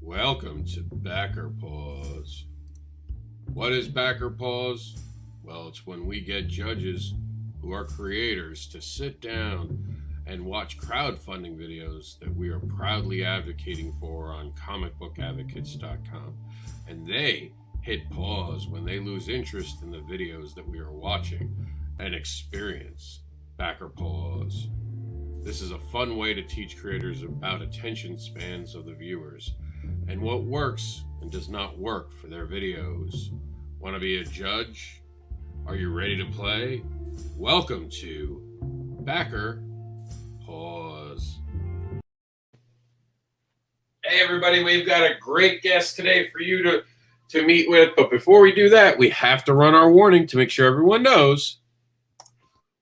Welcome to Backer Pause. What is Backer Pause? Well, it's when we get judges who are creators to sit down and watch crowdfunding videos that we are proudly advocating for on comicbookadvocates.com. And they hit pause when they lose interest in the videos that we are watching and experience Backer Pause. This is a fun way to teach creators about attention spans of the viewers and what works and does not work for their videos. Want to be a judge? Are you ready to play? Welcome to Backer Pause. Hey everybody, we've got a great guest today for you to meet with, but before we do that, we have to run our warning to make sure everyone knows.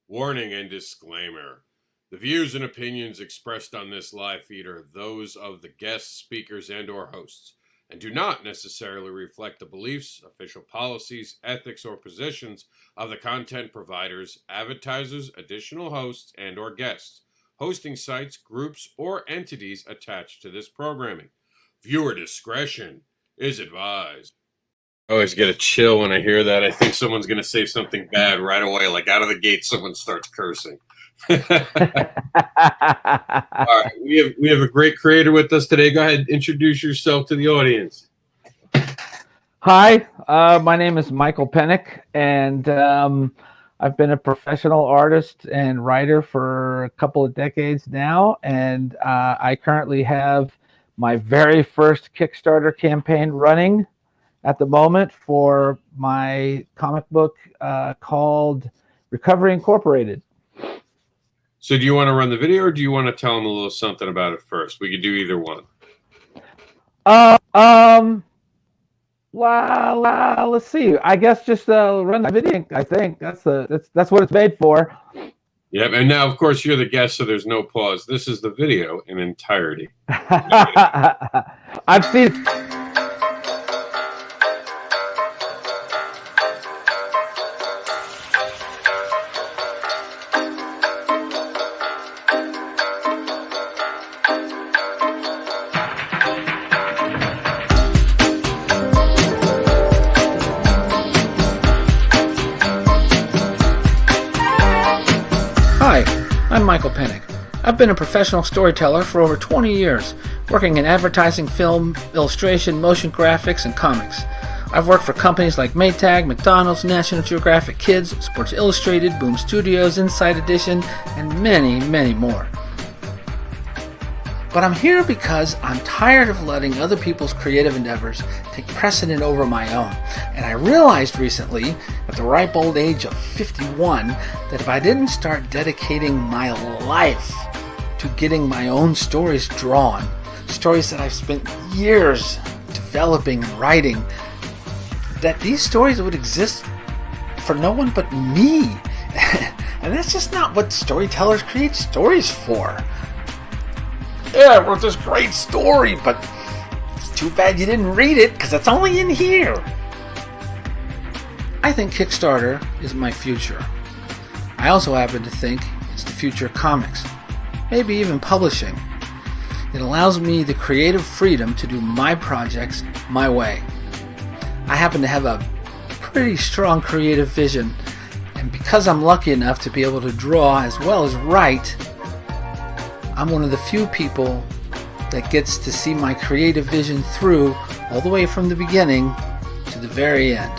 Warning and disclaimer. The views and opinions expressed on this live feed are those of the guests, speakers, and or hosts, and do not necessarily reflect the beliefs, official policies, ethics, or positions of the content providers, advertisers, additional hosts, and or guests, hosting sites, groups, or entities attached to this programming. Viewer discretion is advised. I always get a chill when I hear that. I think someone's going to say something bad right away, like out of the gate someone starts cursing. All right, we have a great creator with us today. Go ahead, introduce yourself to the audience. Hi, my name is Michael Pennick, and I've been a professional artist and writer for a couple of decades now, and I currently have my very first Kickstarter campaign running at the moment for my comic book called Recovery Incorporated. So do you want to run the video, or do you want to tell them a little something about it first? We could do either one. Well, let's see. I guess just run the video. I think that's what it's made for. Yep. And now, of course, you're the guest, so there's no pause. This is the video in entirety. I've seen. Hi, I'm Michael Pennick. I've been a professional storyteller for over 20 years, working in advertising, film, illustration, motion graphics, and comics. I've worked for companies like Maytag, McDonald's, National Geographic Kids, Sports Illustrated, Boom Studios, Inside Edition, and many, many more. But I'm here because I'm tired of letting other people's creative endeavors take precedent over my own. And I realized recently, at the ripe old age of 51, that if I didn't start dedicating my life to getting my own stories drawn, stories that I've spent years developing and writing, that these stories would exist for no one but me. And that's just not what storytellers create stories for. Yeah, I wrote this great story, but it's too bad you didn't read it, because it's only in here. I think Kickstarter is my future. I also happen to think it's the future of comics, maybe even publishing. It allows me the creative freedom to do my projects my way. I happen to have a pretty strong creative vision, and because I'm lucky enough to be able to draw as well as write, I'm one of the few people that gets to see my creative vision through all the way from the beginning to the very end.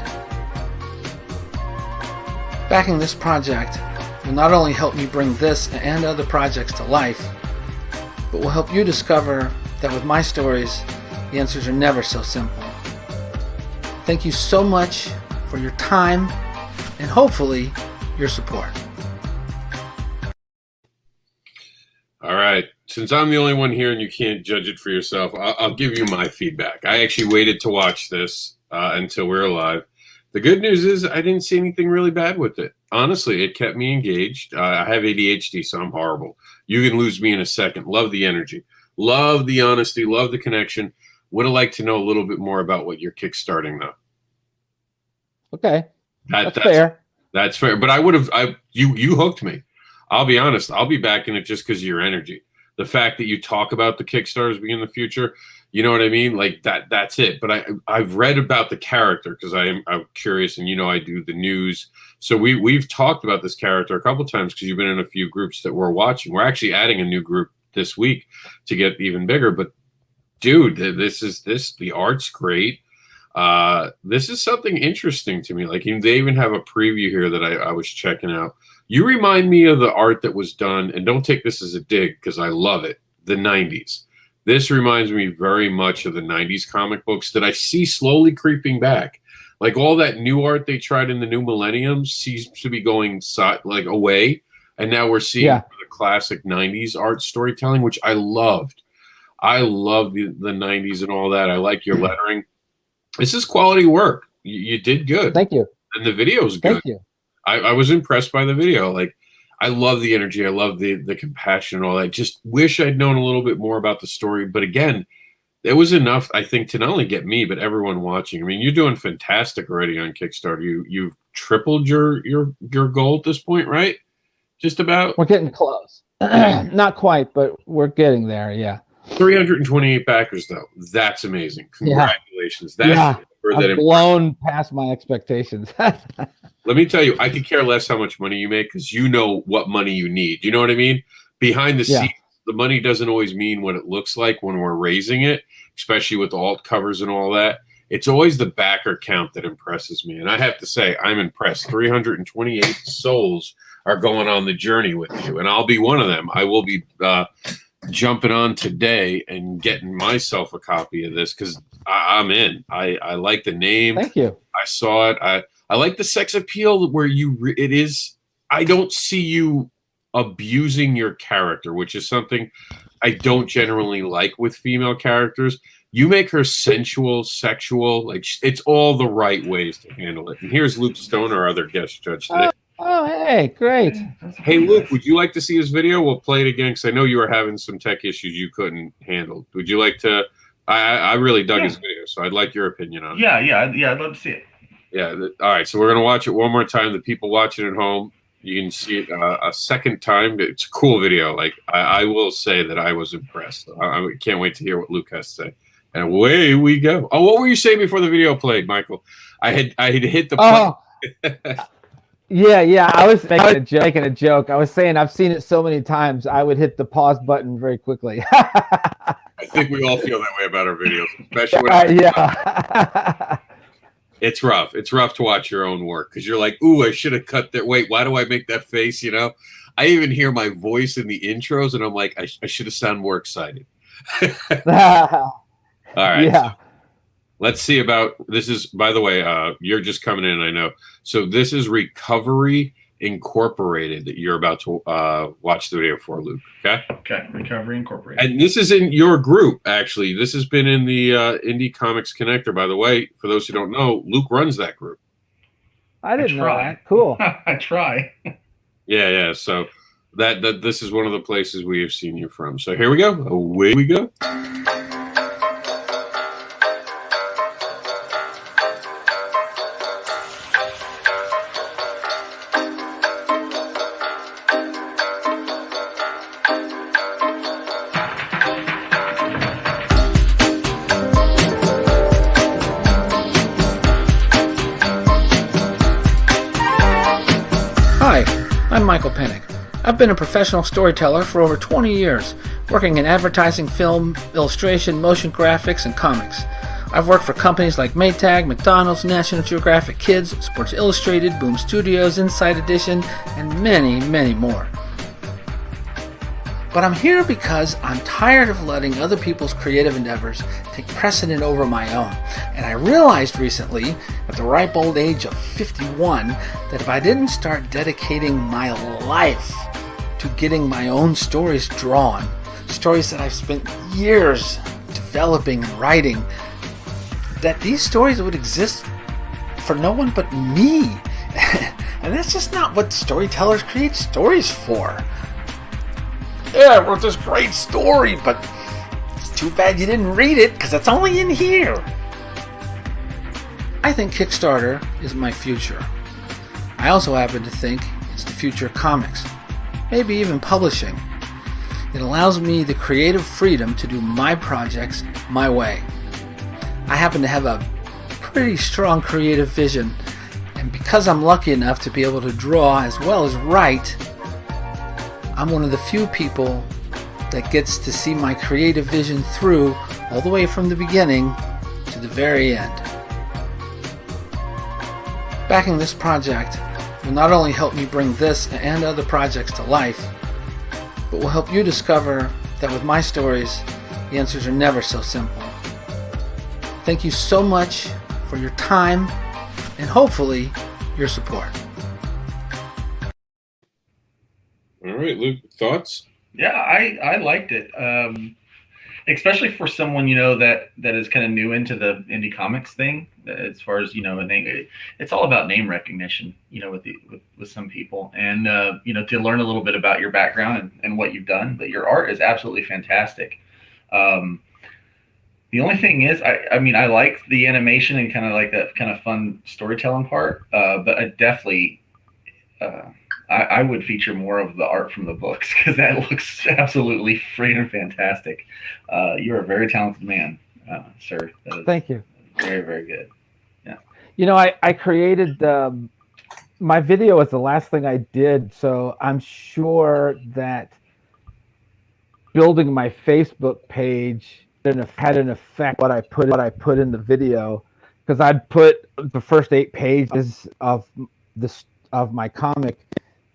Backing this project will not only help me bring this and other projects to life, but will help you discover that with my stories, the answers are never so simple. Thank you so much for your time and hopefully your support. All right. Since I'm the only one here and you can't judge it for yourself, I'll give you my feedback. I actually waited to watch this until we were live. The good news is I didn't see anything really bad with it. Honestly, it kept me engaged. I have ADHD, so I'm horrible. You can lose me in a second. Love the energy. Love the honesty. Love the connection. Would have liked to know a little bit more about what you're kickstarting, though. Okay. That's fair. That's fair. But you hooked me. I'll be honest. I'll be backing it just because of your energy. the fact that you talk about the Kickstarters being in the future, you know what I mean? Like that's it. But I've read about the character because I'm curious, and I do the news. So we've talked about this character a couple times because you've been in a few groups that we're watching. We're actually adding a new group this week to get even bigger. But dude, the art's great. This is something interesting to me. Like they even have a preview here that I was checking out. You remind me of the art that was done, and don't take this as a dig because I love it, the 90s. This reminds me very much of the 90s comic books that I see slowly creeping back. Like all that new art they tried in the new millennium seems to be going like away. And now we're seeing the classic 90s art storytelling, which I loved. I love the 90s and all that. I like your lettering. This is quality work. You did good. Thank you. And the video's good. Thank you. I was impressed by the video. Like, I love the energy. I love the compassion and all that. Just wish I'd known a little bit more about the story. But again, it was enough, I think, to not only get me, but everyone watching. I mean, you're doing fantastic already on Kickstarter. You've tripled your goal at this point, right? Just about? We're getting close. Not quite, but we're getting there, yeah. 328 backers, though. That's amazing. Congratulations. I've blown past my expectations. Let me tell you, I could care less how much money you make because you know what money you need. You know what I mean? Behind the scenes, the money doesn't always mean what it looks like when we're raising it, especially with alt covers and all that. It's always the backer count that impresses me. And I have to say, I'm impressed. 328 souls are going on the journey with you, and I'll be one of them. I will be jumping on today and getting myself a copy of this because I'm in. I like the name. Thank you. I saw it. I like the sex appeal where it is. I don't see you abusing your character, which is something I don't generally like with female characters. You make her sensual, sexual, like it's all the right ways to handle it. And here's Luke Stone, our other guest judge today. Oh, hey, great. Hey, Luke, would you like to see his video? We'll play it again because I know you were having some tech issues you couldn't handle. Would you like to? I really dug his video, so I'd like your opinion on it. Yeah, I'd love to see it. Yeah. All right. So we're going to watch it one more time. The people watching at home, you can see it a second time. It's a cool video. Like, I will say that I was impressed. I can't wait to hear what Luke has to say. And away we go. Oh, what were you saying before the video played, Michael? I had hit the button. Yeah. I was making a joke. I was saying I've seen it so many times, I would hit the pause button very quickly. I think we all feel that way about our videos, especially when It's rough. It's rough to watch your own work because you're like, ooh, I should have cut that. Wait, why do I make that face? You know, I even hear my voice in the intros and I'm like, I should have sounded more excited. All right. Yeah. So let's see about this is, by the way, you're just coming in, I know. So this is Recovery Incorporated that you're about to watch the video for, Luke. Okay. Okay. Recovery Incorporated. And this is in your group, actually. This has been in the Indie Comics Connector, by the way. For those who don't know, Luke runs that group. I didn't know that. Cool. I try. Yeah. So that this is one of the places we have seen you from. So here we go. Away we go. Hi, I'm Michael Pennick. I've been a professional storyteller for over 20 years, working in advertising, film, illustration, motion graphics, and comics. I've worked for companies like Maytag, McDonald's, National Geographic Kids, Sports Illustrated, Boom Studios, Inside Edition, and many, many more. But I'm here because I'm tired of letting other people's creative endeavors take precedent over my own. And I realized recently, at the ripe old age of 51, that if I didn't start dedicating my life to getting my own stories drawn, stories that I've spent years developing and writing, that these stories would exist for no one but me. And that's just not what storytellers create stories for. Yeah, I wrote this great story, but it's too bad you didn't read it because it's only in here. I think Kickstarter is my future. I also happen to think it's the future of comics, maybe even publishing. It allows me the creative freedom to do my projects my way. I happen to have a pretty strong creative vision, and because I'm lucky enough to be able to draw as well as write, I'm one of the few people that gets to see my creative vision through all the way from the beginning to the very end. Backing this project will not only help me bring this and other projects to life, but will help you discover that with my stories, the answers are never so simple. Thank you so much for your time and hopefully your support. All right, Luke, thoughts? Yeah, I liked it. Especially for someone, that is kind of new into the indie comics thing, as far as, a name. It's all about name recognition, with some people, and to learn a little bit about your background and what you've done. But your art is absolutely fantastic. The only thing is, I like the animation and kind of like that kind of fun storytelling part, but I definitely I would feature more of the art from the books, because that looks absolutely freaking fantastic. You're a very talented man, sir. Thank you. Very, very good. Yeah. I created my video was the last thing I did, so I'm sure that building my Facebook page had an effect what I put in the video, because I'd put the first 8 pages of my comic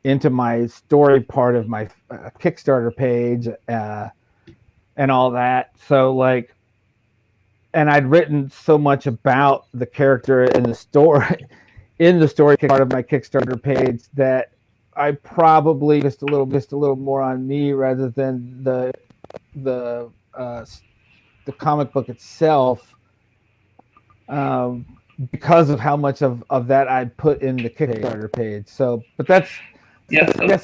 into my story part of my Kickstarter page and all that. So and I'd written so much about the character in the story part of my Kickstarter page that I probably just a little more on me rather than the comic book itself, because of how much of that I'd put in the Kickstarter page. So, but that's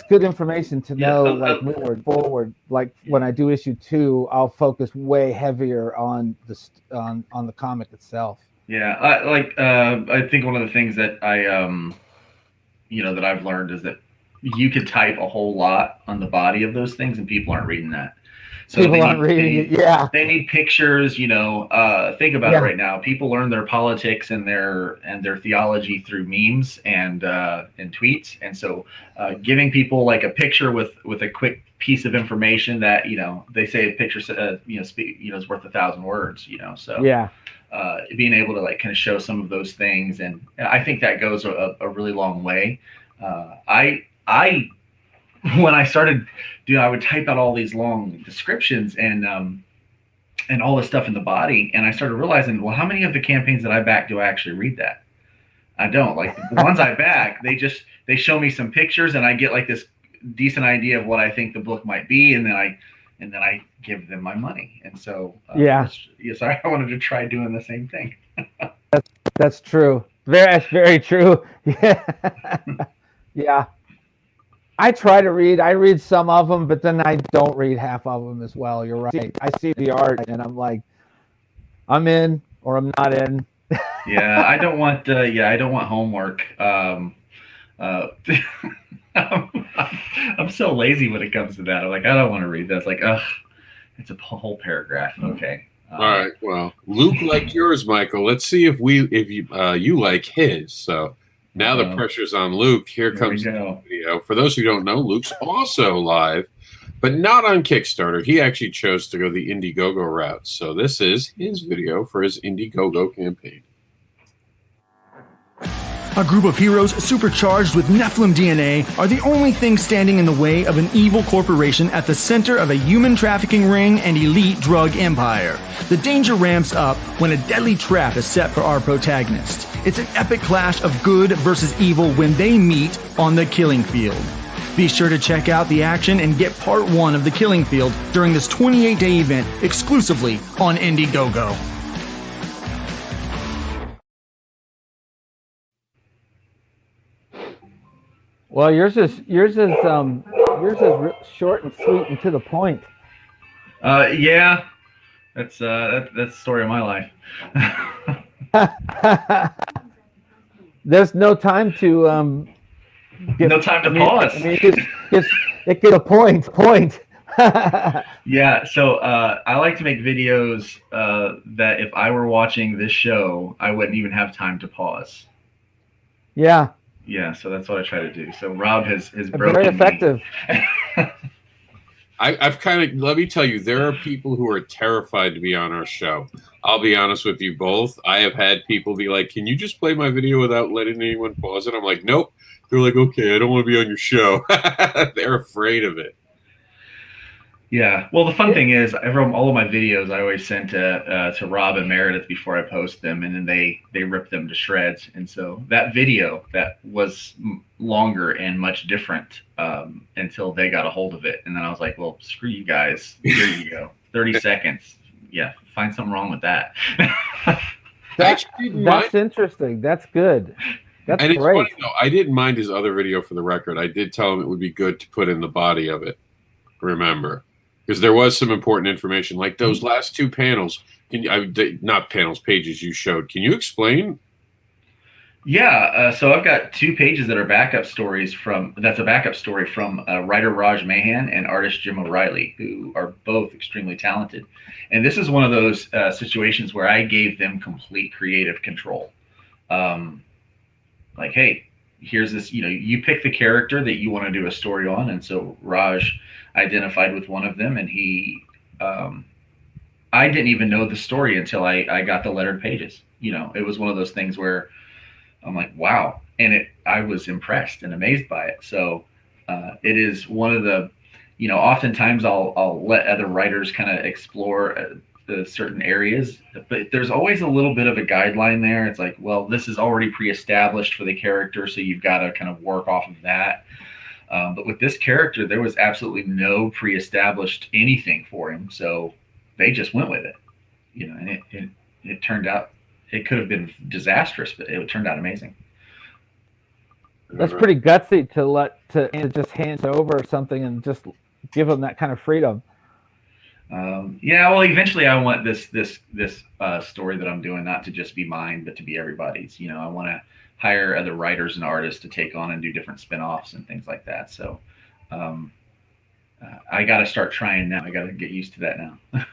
good information to know. Moving forward, when I do issue 2, I'll focus way heavier on the comic itself. Yeah, I think one of the things that that I've learned is that you could type a whole lot on the body of those things, and people aren't reading that. So people aren't reading it. Yeah, they need pictures. Think about it right now. People learn their politics and their theology through memes and tweets, and so giving people like a picture with a quick piece of information that they say a picture is worth 1,000 words. So yeah. Being able to kind of show some of those things, and I think that goes a really long way. When I started doing, I would type out all these long descriptions and all this stuff in the body, and I started realizing, well, how many of the campaigns that I back do I actually read that? I don't. Like the ones I back, they show me some pictures, and I get like this decent idea of what I think the book might be, and then I give them my money. And so I wanted to try doing the same thing. That's true. That's very true. Yeah. Yeah. I try to read. I read some of them, but then I don't read half of them as well. You're right. I see the art, and I'm like, I'm in or I'm not in. Yeah, I don't want. I don't want homework. I'm so lazy when it comes to that. I'm like, I don't want to read this. Like, it's a whole paragraph. Okay. All right. Well, Luke liked yours, Michael. Let's see if you like his. So. Now the pressure's on Luke. Here comes the video. For those who don't know, Luke's also live, but not on Kickstarter. He actually chose to go the Indiegogo route. So this is his video for his Indiegogo campaign. A group of heroes supercharged with Nephilim DNA are the only thing standing in the way of an evil corporation at the center of a human trafficking ring and elite drug empire. The danger ramps up when a deadly trap is set for our protagonist. It's an epic clash of good versus evil when they meet on the killing field. Be sure to check out the action and get part 1 of the killing field during this 28-day event exclusively on Indiegogo. Well, yours is short and sweet and to the point. Yeah, that's the story of my life. There's no time to no time to pause. I mean, it gets a point. Yeah, so I like to make videos that if I were watching this show, I wouldn't even have time to pause. Yeah. Yeah, so that's what I try to do. So Rob has broken Very effective. I've kind of, let me tell you, there are people who are terrified to be on our show. I'll be honest with you both. I have had people be like, can you just play my video without letting anyone pause it? I'm like, nope. They're like, okay, I don't want to be on your show. They're afraid of it. Yeah. Well, the fun thing is, all of my videos I always send to Rob and Meredith before I post them, and then they rip them to shreds. And so that video that was longer and much different until they got a hold of it, and then I was like, well, screw you guys. Here you go, 30 seconds. Yeah, find something wrong with that. That's interesting. That's good. That's and it's great. funny though, I didn't mind his other video for the record. I did tell him it would be good to put in the body of it. Remember. Because there was some important information, like those last two panels. Not panels, pages you showed. Can you explain? Yeah, so I've got 2 pages that are backup stories that's a backup story from writer Raj Mahan and artist Jim O'Reilly, who are both extremely talented. And this is one of those situations where I gave them complete creative control. Like, hey, here's this, you pick the character that you want to do a story on. And so Raj identified with one of them, and I didn't even know the story until I got the lettered pages. It was one of those things where I'm like, wow. And I was impressed and amazed by it. So it is one of the, oftentimes I'll let other writers kind of explore the certain areas, but there's always a little bit of a guideline there. It's like, well, this is already pre-established for the character, so you've got to kind of work off of that. But with this character, there was absolutely no pre-established anything for him, so they just went with it. And it turned out, it could have been disastrous, but it turned out amazing. That's pretty gutsy to just hand over something and just give them that kind of freedom. Yeah, well, eventually I want this story that I'm doing not to just be mine, but to be everybody's. I want to hire other writers and artists to take on and do different spin-offs and things like that. So I got to start trying now. I got to get used to that now.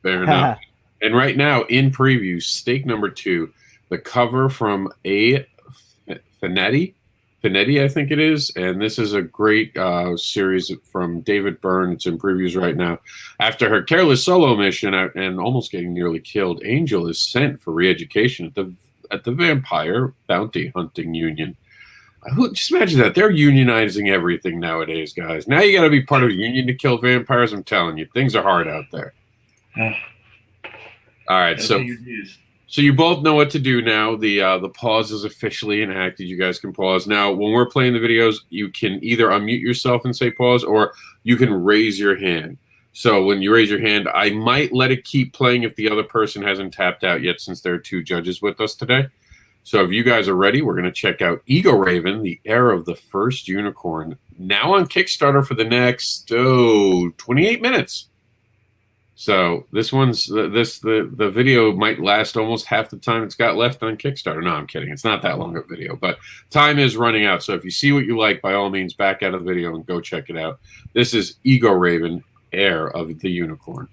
Fair enough. And right now in preview, stake number 2, the cover from A. Finetti, I think it is. And this is a great series from David Byrne. It's in previews right now. After her careless solo mission and almost getting nearly killed, Angel is sent for re-education at the Vampire Bounty Hunting Union. Just imagine that. They're unionizing everything nowadays, guys. Now you got to be part of a union to kill vampires. I'm telling you, things are hard out there. All right, so you both know what to do now. The pause is officially enacted. You guys can pause. Now, when we're playing the videos, you can either unmute yourself and say pause, or you can raise your hand. So when you raise your hand, I might let it keep playing if the other person hasn't tapped out yet, since there are 2 judges with us today. So if you guys are ready, we're going to check out Ego Raven, the heir of the first unicorn, now on Kickstarter for the next 28 minutes. So this one's the video might last almost half the time it's got left on Kickstarter. No, I'm kidding. It's not that long a video, but time is running out. So if you see what you like, by all means, back out of the video and go check it out. This is Ego Raven, heir of the unicorn.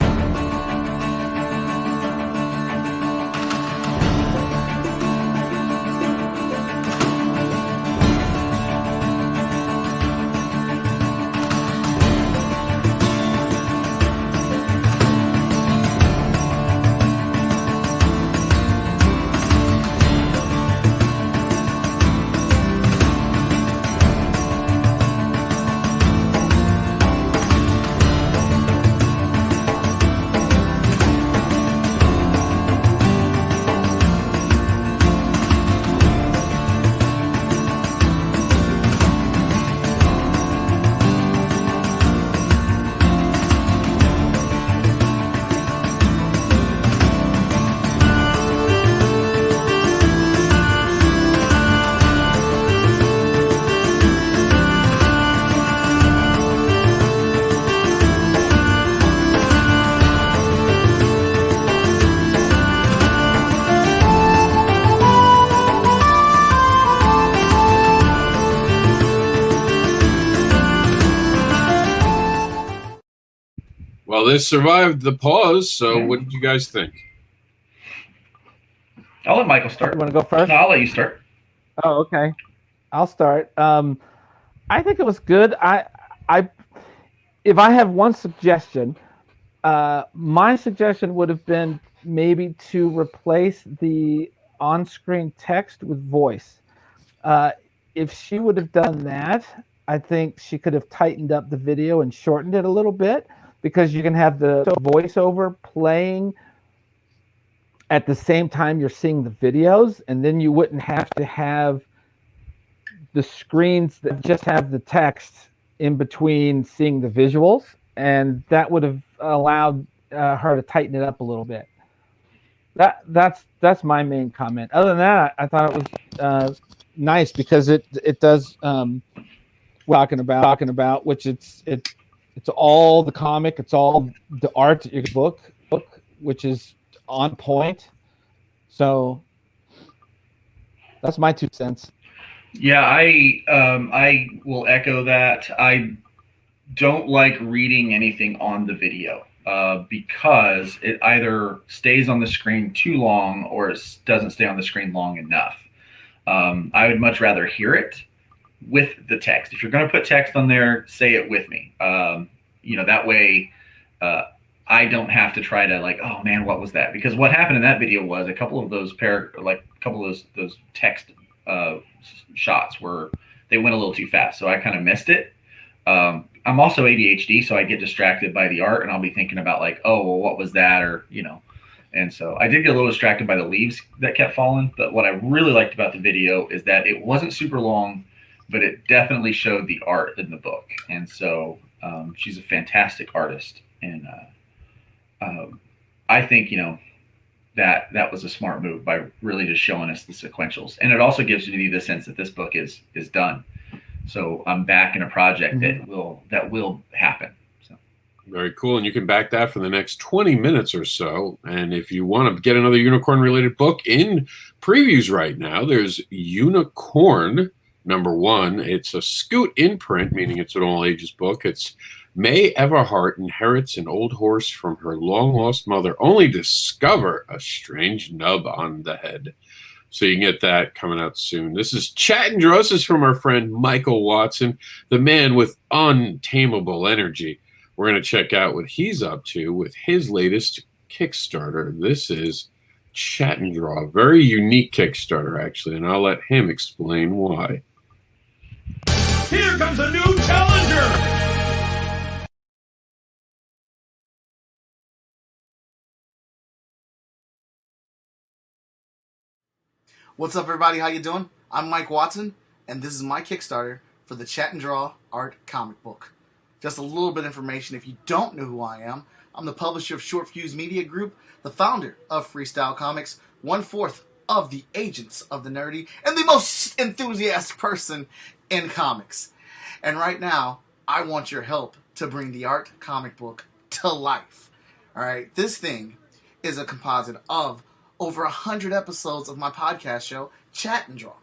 Well, this survived the pause, so what did you guys think? I'll let Michael start. You want to go first? No, I'll let you start. Oh, okay. I'll start. I think it was good. If I have one suggestion, my suggestion would have been maybe to replace the on-screen text with voice. If she would have done that, I think she could have tightened up the video and shortened it a little bit, because you can have the voiceover playing at the same time you're seeing the videos, and then you wouldn't have to have the screens that just have the text in between seeing the visuals, and that would have allowed her to tighten it up a little bit. That's my main comment. Other than that, I thought it was nice, because it does talking about which it's all the comic, it's all the art, your book, which is on point. So that's my 2 cents. Yeah, I will echo that. I don't like reading anything on the video because it either stays on the screen too long or it doesn't stay on the screen long enough. I would much rather hear it with the text. If you're going to put text on there, say it with me. That way I don't have to try to like, oh man, what was that? Because what happened in that video was a couple of those those text shots they went a little too fast, so I kind of missed it. I'm also ADHD, so I get distracted by the art, and I'll be thinking about like, oh, well, what was that, or and so I did get a little distracted by the leaves that kept falling. But what I really liked about the video is that it wasn't super long, but it definitely showed the art in the book, and so she's a fantastic artist, and I think that was a smart move by really just showing us the sequentials. And it also gives me the sense that this book is done. So I'm back in a project that will happen. So Very cool. And you can back that for the next 20 minutes or so. And if you want to get another unicorn related book in previews right now, there's Unicorn #1. It's a Scoot imprint, meaning it's an all ages book. It's May Everhart inherits an old horse from her long-lost mother, only to discover a strange nub on the head. So you can get that coming out soon. This is Chat and Draw. This is from our friend Michael Watson, the man with untamable energy. We're going to check out what he's up to with his latest Kickstarter. This is Chat and Draw. Very unique Kickstarter, actually, and I'll let him explain why. Here comes a new challenger! What's up, everybody? How you doing? I'm Mike Watson, and this is my Kickstarter for the Chat and Draw art comic book. Just a little bit of information if you don't know who I am. I'm the publisher of Short Fuse Media Group, the founder of Freestyle Comics, 1/4 of the Agents of the Nerdy, and the most enthusiastic person in comics. And right now, I want your help to bring the art comic book to life. All right, this thing is a composite of over 100 episodes of my podcast show, Chat and Draw.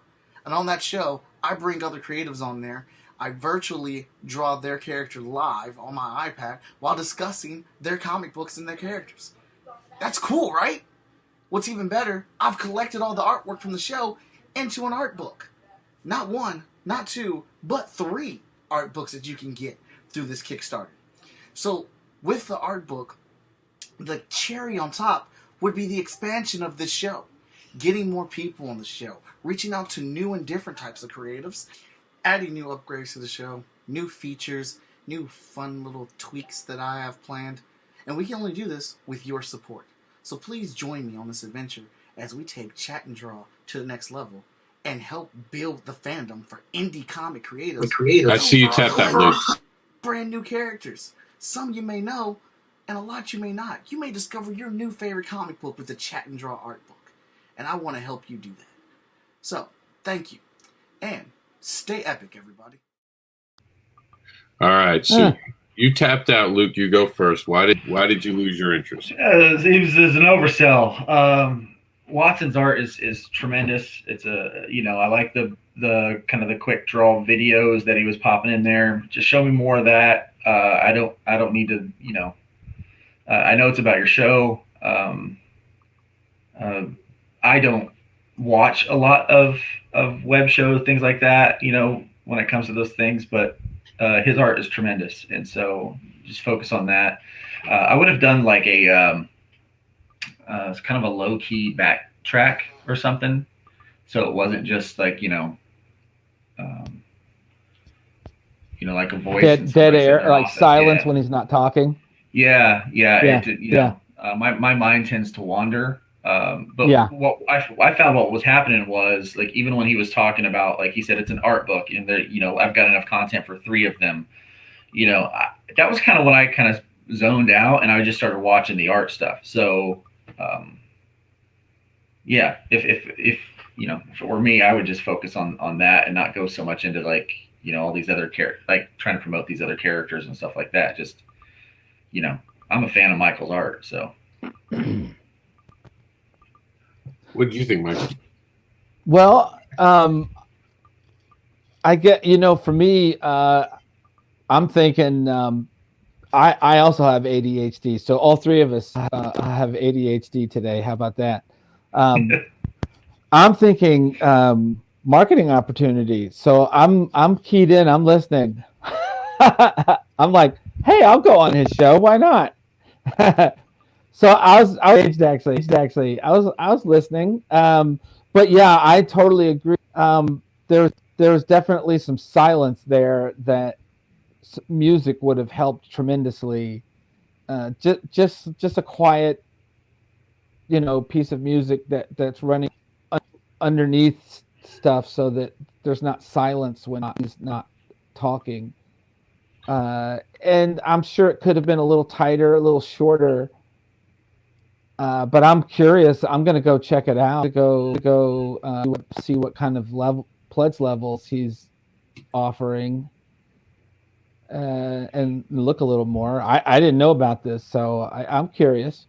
And on that show, I bring other creatives on there. I virtually draw their character live on my iPad while discussing their comic books and their characters. That's cool, right? What's even better, I've collected all the artwork from the show into an art book. Not 1, not 2, but 3 art books that you can get through this Kickstarter. So with the art book, the cherry on top would be the expansion of this show. Getting more people on the show, reaching out to new and different types of creatives, adding new upgrades to the show, new features, new fun little tweaks that I have planned. And we can only do this with your support. So please join me on this adventure as we take Chat and Draw to the next level and help build the fandom for indie comic creators. I see you tap that, Luke. Brand new characters. Some you may know, and a lot you may not. You may discover your new favorite comic book with the Chat and Draw art book. And I want to help you do that. So, thank you. And stay epic, everybody. All right, so you tapped out, Luke. You go first. Why did you lose your interest? It was an oversell. Watson's art is tremendous. It's I like the kind of the quick draw videos that he was popping in there. Just show me more of that. I don't need to I know it's about your show. I don't watch a lot of web shows, things like that, when it comes to those things, but his art is tremendous. And so just focus on that. I would have done like it's kind of a low key backtrack or something. So it wasn't just like, like a voice. Dead air, like silence when he's not talking. Yeah. Yeah. My mind tends to wander. But Yeah. what I found what was happening was, like, even when he was talking about, like he said, it's an art book and I've got enough content for 3 of them, that was kind of when I kind of zoned out and I just started watching the art stuff. So, yeah, if if it were me, I would just focus on that and not go so much into like, all these other like trying to promote these other characters and stuff like that. Just, I'm a fan of Michael's art. So what did you think, Michael? Well, I get, for me, I'm thinking, I also have ADHD. So all 3 of us have ADHD today. How about that? I'm thinking marketing opportunity. So I'm keyed in. I'm listening. I'm like, hey, I'll go on his show. Why not? So I was actually I was listening. But yeah, I totally agree. There's definitely some silence there that music would have helped tremendously. Just a quiet, piece of music that's running underneath stuff so that there's not silence when he's not talking. And I'm sure it could have been a little tighter, a little shorter. But I'm curious. I'm going to go check it out. Go see what kind of pledge levels he's offering, and look a little more. I didn't know about this, so I'm curious.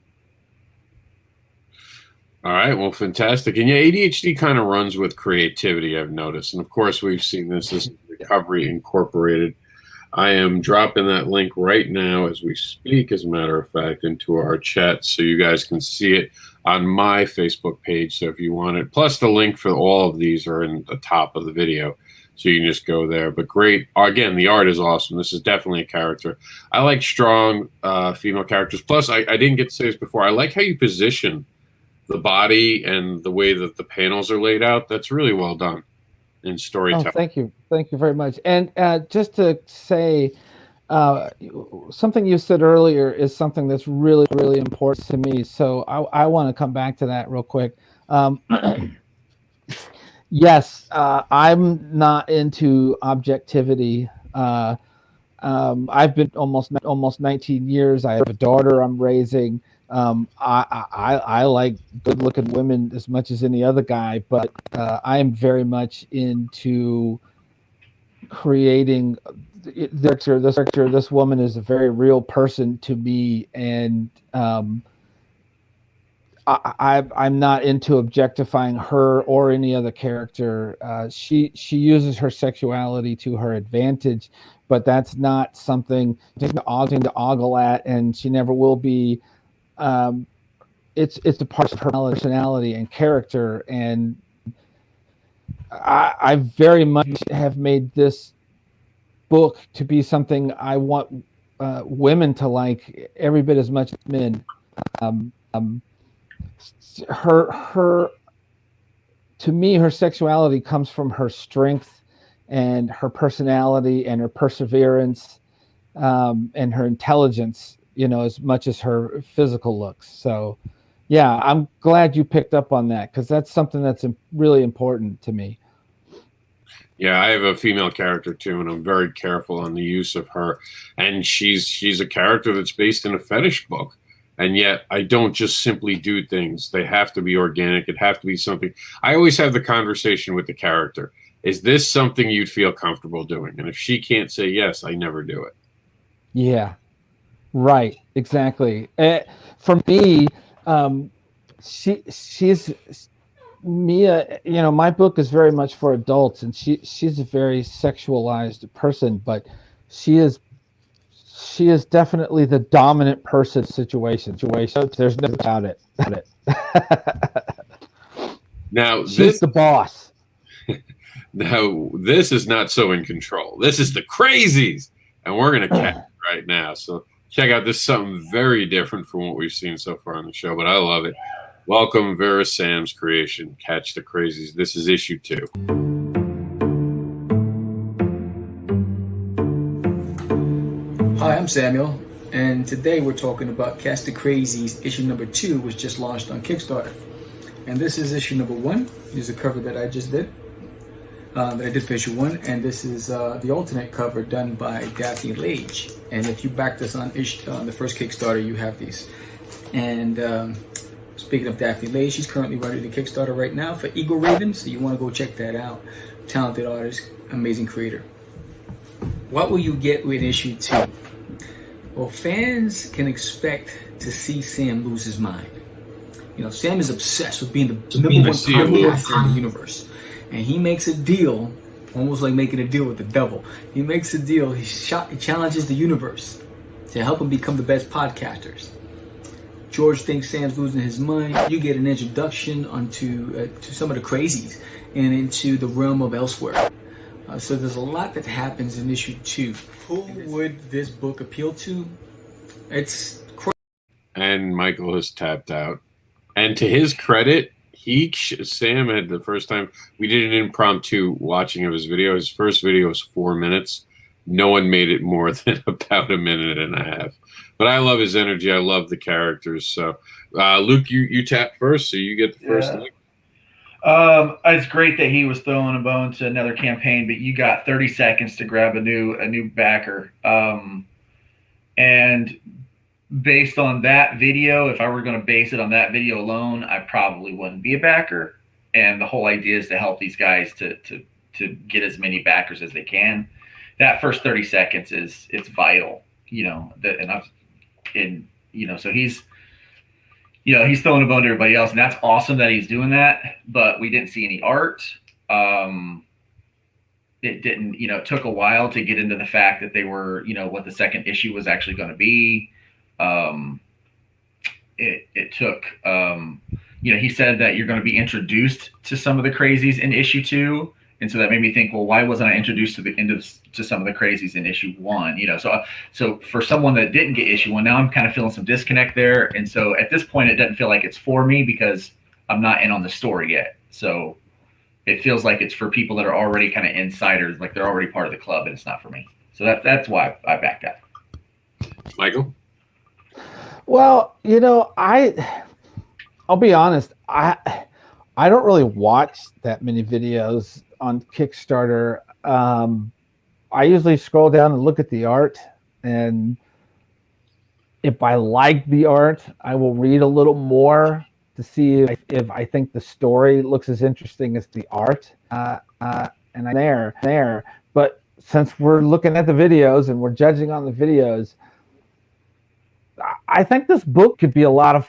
All right, well, fantastic. And yeah, ADHD kind of runs with creativity, I've noticed. And of course, we've seen this as Recovery Incorporated. I am dropping that link right now as we speak, as a matter of fact, into our chat so you guys can see it on my Facebook page. So if you want it, plus the link for all of these are in the top of the video. So you can just go there. But great. Again, the art is awesome. This is definitely a character. I like strong female characters. Plus, I didn't get to say this before. I like how you position the body and the way that the panels are laid out. That's really well done in storytelling. Oh, thank you very much. And just to say, something you said earlier is something that's really, really important to me. So I want to come back to that real quick. Yes, I'm not into objectivity. I've been almost 19 years. I have a daughter I'm raising. I like good-looking women as much as any other guy, but I am very much into creating this woman is a very real person to me, and I'm not into objectifying her or any other character. She uses her sexuality to her advantage, but that's not something to ogle at, and she never will be. It's a part of her personality and character, and I very much have made this book to be something I want women to like every bit as much as men. Her to me, her sexuality comes from her strength and her personality and her perseverance, and her intelligence, as much as her physical looks. So yeah, I'm glad you picked up on that, because that's something that's really important to me. Yeah, I have a female character too, and I'm very careful on the use of her. And she's a character that's based in a fetish book. And yet I don't just simply do things. They have to be organic. It have to be something. I always have the conversation with the character. Is this something you'd feel comfortable doing? And if she can't say yes, I never do it. Yeah, right. Exactly. For me, she's Mia, my book is very much for adults, and she's a very sexualized person, but she is she is definitely the dominant person situation. There's no doubt it. Now She's the boss. Now this is not so in control. This is the crazies, and we're gonna catch it right now. So check out this is something very different from what we've seen so far on the show, but I love it. Welcome, Vera Sam's creation. Catch the crazies. This is issue 2. Hi, I'm Samuel, and today we're talking about Catch the Crazies. Issue number 2 was just launched on Kickstarter, and this is issue number 1. Here's a cover that I just did, that I did for issue 1, and this is the alternate cover done by Daphne Lage. And if you back this on the first Kickstarter, you have these. And speaking of Daphne Lage, she's currently running the Kickstarter right now for Eagle Raven, so you want to go check that out. Talented artist, amazing creator. What will you get with issue 2? Well, fans can expect to see Sam lose his mind. You know, Sam is obsessed with being the number one podcaster in the universe. And he makes a deal, almost like making a deal with the devil. He makes a deal, he challenges the universe to help him become the best podcasters. George thinks Sam's losing his mind. You get an introduction onto to some of the crazies and into the realm of elsewhere. So there's a lot that happens in issue 2. Who would this book appeal to? It's And Michael has tapped out. And to his credit, Sam had the first time we did an impromptu watching of his video. His first video was 4 minutes. No one made it more than about a minute and a half. But I love his energy. I love the characters. So, Luke, you tap first, so you get the first thing. It's great that he was throwing a bone to another campaign, but you got 30 seconds to grab a new backer. And based on that video, if I were going to base it on that video alone, I probably wouldn't be a backer. And the whole idea is to help these guys to get as many backers as they can. That first 30 seconds it's vital, you know. So he's throwing a bone to everybody else, and that's awesome that he's doing that. But we didn't see any art. It didn't, it took a while to get into the fact that they were, what the second issue was actually going to be. It took, he said that you're going to be introduced to some of the crazies in issue 2. And so that made me think, well, why wasn't I introduced to some of the crazies in issue 1? So for someone that didn't get issue 1, now I'm kind of feeling some disconnect there. And so at this point, it doesn't feel like it's for me because I'm not in on the story yet. So it feels like it's for people that are already kind of insiders, like they're already part of the club, and it's not for me. So that's why I backed out. Michael? Well, I'll be honest. I don't really watch that many videos on Kickstarter. I usually scroll down and look at the art, and if I like the art, I will read a little more to see if I think the story looks as interesting as the art. And I'm there. But since we're looking at the videos and we're judging on the videos, I think this book could be a lot of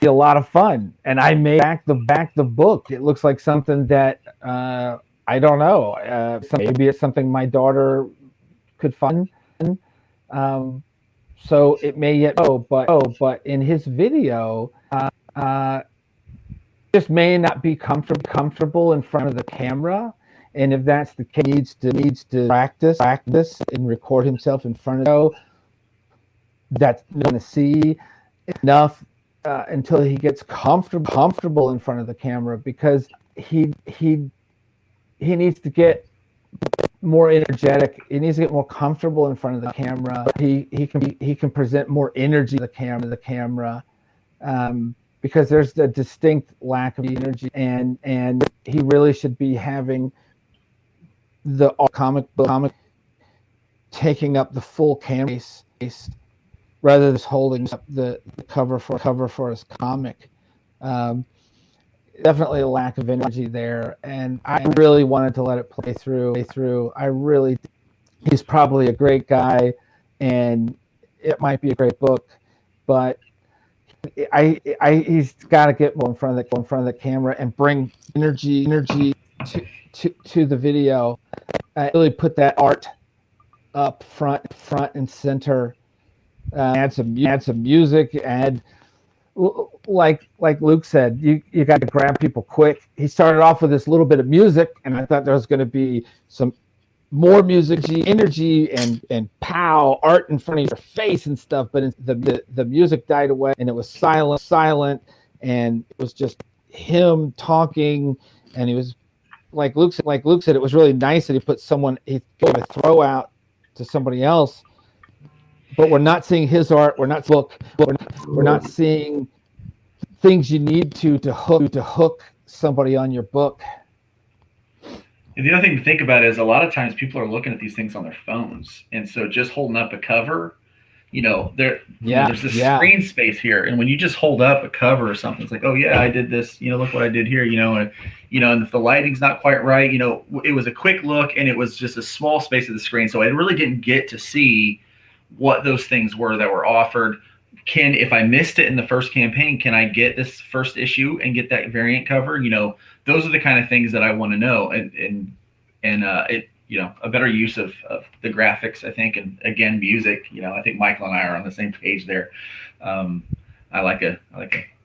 fun, and I may back the book. It looks like something that I don't know. Maybe it's something my daughter could find. So it may yet go, but in his video, just may not be comfortable in front of the camera, and if that's the case, needs to practice and record himself in front of. That's going to see enough until he gets comfortable in front of the camera, because he needs to get more energetic. He needs to get more comfortable in front of the camera. He can present more energy to the camera, because there's a distinct lack of energy, and he really should be having the comic taking up the full camera space, rather than just holding up the cover for his comic. Definitely a lack of energy there, and I really wanted to let it play through. He's probably a great guy, and it might be a great book, but he's got to get more in front of the camera and bring energy to the video. Really put that art up front and center. add some music, and like Luke said, you got to grab people quick. He started off with this little bit of music, and I thought there was going to be some more music, energy, and pow, art in front of your face and stuff. But the music died away, and it was silent, and it was just him talking, and he was like Luke said, it was really nice that he gave a throw out to somebody else. But we're not seeing his art. We're not seeing things you need to hook somebody on your book. And the other thing to think about is a lot of times people are looking at these things on their phones, and so just holding up a cover, there's this screen space here, and when you just hold up a cover or something, it's like, oh yeah, I did this. Look what I did here. And if the lighting's not quite right, it was a quick look, and it was just a small space of the screen, so I really didn't get to see what those things were that were offered. If I missed it in the first campaign, can I get this first issue and get that variant cover? Those are the kind of things that I want to know, and a better use of the graphics, I think, and again, music. I think Michael and I are on the same page there.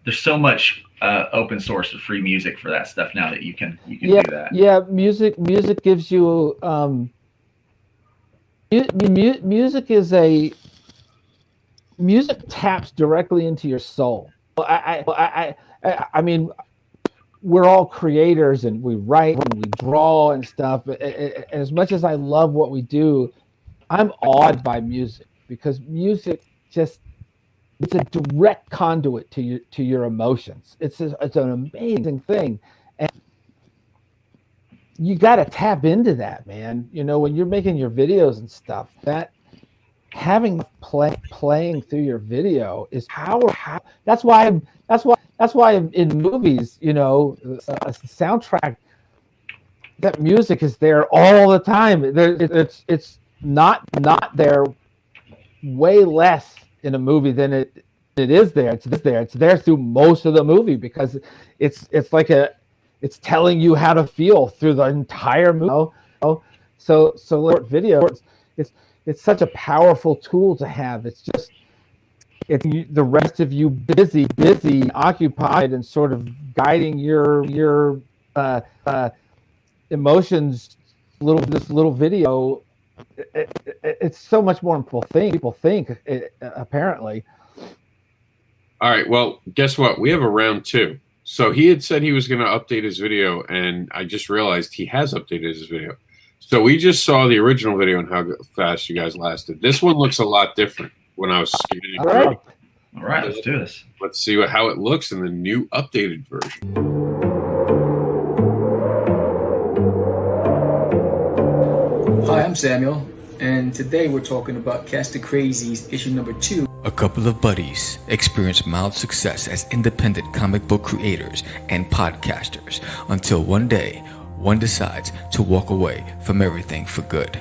There's so much open source or free music for that stuff now that you can do that. Yeah, music gives you music taps directly into your soul. I mean, we're all creators, and we write and we draw and stuff. And as much as I love what we do, I'm awed by music, because music it's a direct conduit to your emotions. It's an amazing thing, and you got to tap into that, man. When you're making your videos and stuff, that having playing through your video is powerful. That's why in movies, a soundtrack, that music is there all the time. It's not there way less in a movie than it is there. It's there through most of the movie, because it's telling you how to feel through the entire movie. So video, it's such a powerful tool to have. It's the rest of you busy, occupied, and sort of guiding your emotions. This little video, it's so much more than people think. Apparently. All right. Well, guess what? We have a round 2. So he had said he was going to update his video, and I just realized he has updated his video. So we just saw the original video and how fast you guys lasted. This one looks a lot different when I was scanning through. All right, let's do this. Let's see how it looks in the new updated version. Hi, I'm Samuel, and today we're talking about Cast the Crazies issue number 2. A couple of buddies experience mild success as independent comic book creators and podcasters until one day, one decides to walk away from everything for good.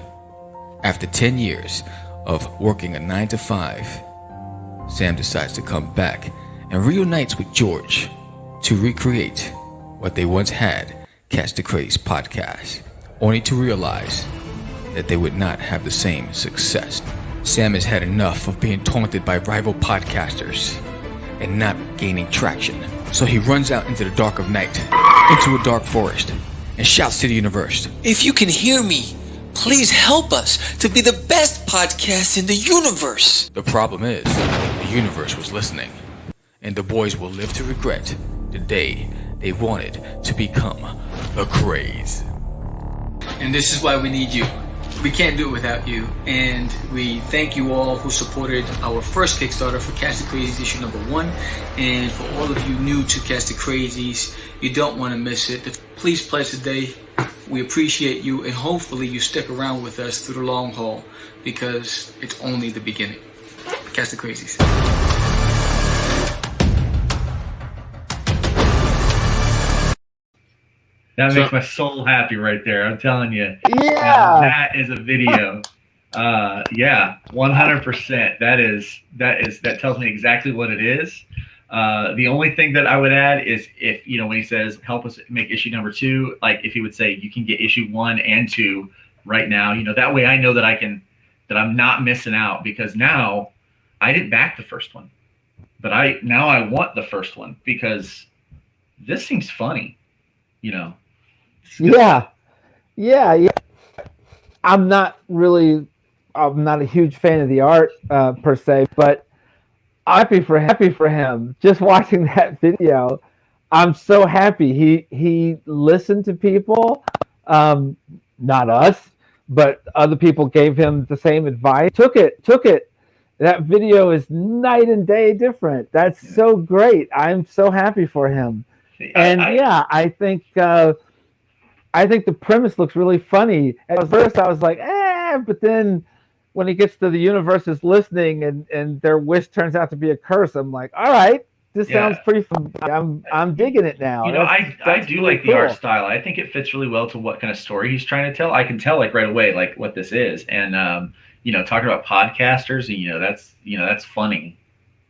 After 10 years of working a 9-to-5, Sam decides to come back and reunites with George to recreate what they once had, Cast the Craze podcast, only to realize that they would not have the same success. Sam has had enough of being taunted by rival podcasters and not gaining traction. So he runs out into the dark of night, into a dark forest, and shouts to the universe, "If you can hear me, please help us to be the best podcast in the universe." The problem is, the universe was listening, and the boys will live to regret the day they wanted to become the Craze. And this is why we need you. We can't do it without you, and we thank you all who supported our first Kickstarter for Cast the Crazies issue number 1, and for all of you new to Cast the Crazies, you don't want to miss it. Please pledge today. We appreciate you, and hopefully you stick around with us through the long haul, because it's only the beginning. Cast the Crazies. That makes my soul happy right there. I'm telling you. Yeah. That is a video. Yeah, 100%. That tells me exactly what it is. The only thing that I would add is if, when he says help us make issue number 2, like if he would say you can get issue 1 and 2 right now, that way I know that I'm not missing out, because now I didn't back the first one, but now I want the first one because this seems funny, you know. Yeah. I'm not a huge fan of the art per se, but happy for him. Just watching that video, I'm so happy. He listened to people, not us, but other people gave him the same advice. Took it. That video is night and day different. That's so great. I'm so happy for him. And I think the premise looks really funny. At first, I was like, but then when he gets to the universe is listening and their wish turns out to be a curse, I'm like, all right, this sounds pretty fun. I'm digging it now. You know, I do like the art style. I think it fits really well to what kind of story he's trying to tell. I can tell like right away like what this is, and you know, talking about podcasters, that's funny